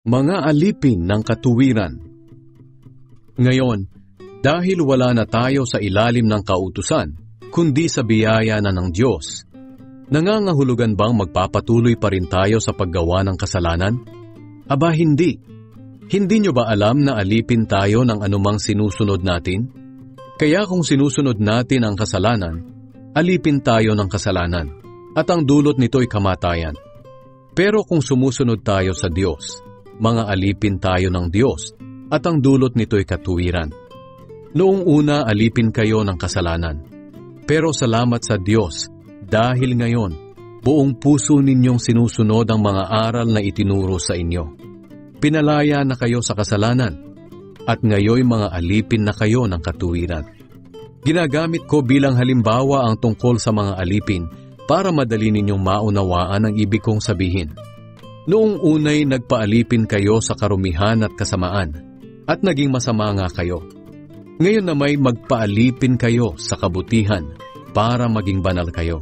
Mga alipin ng katuwiran. Ngayon, dahil wala na tayo sa ilalim ng kautusan, kundi sa biyaya na ng Diyos, nangangahulugan bang magpapatuloy pa rin tayo sa paggawa ng kasalanan? Aba hindi. Hindi nyo ba alam na alipin tayo ng anumang sinusunod natin? Kaya kung sinusunod natin ang kasalanan, alipin tayo ng kasalanan, at ang dulot nito'y kamatayan. Pero kung sumusunod tayo sa Diyos, mga alipin tayo ng Diyos, at ang dulot nito'y katuwiran. Noong una, alipin kayo ng kasalanan. Pero salamat sa Diyos, dahil ngayon, buong puso ninyong sinusunod ang mga aral na itinuro sa inyo. Pinalaya na kayo sa kasalanan, at ngayoy mga alipin na kayo ng katuwiran. Ginagamit ko bilang halimbawa ang tungkol sa mga alipin para madali ninyong maunawaan ang ibig kong sabihin. Noong unay nagpaalipin kayo sa karumihan at kasamaan, at naging masama nga kayo. Ngayon na may magpaalipin kayo sa kabutihan para maging banal kayo.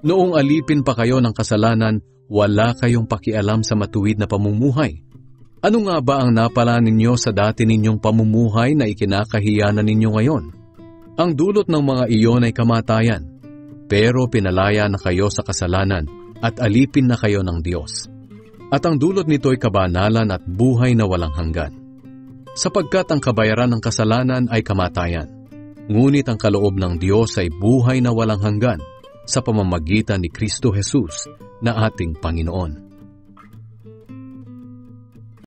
Noong alipin pa kayo ng kasalanan, wala kayong pakialam sa matuwid na pamumuhay. Ano nga ba ang napala ninyo sa dati ninyong pamumuhay na ikinakahiyanan ninyo ngayon? Ang dulot ng mga iyon ay kamatayan, pero pinalaya na kayo sa kasalanan at alipin na kayo ng Diyos. At ang dulot nito ay kabanalan at buhay na walang hanggan. Sapagkat ang kabayaran ng kasalanan ay kamatayan, ngunit ang kaloob ng Diyos ay buhay na walang hanggan sa pamamagitan ni Kristo Jesus na ating Panginoon.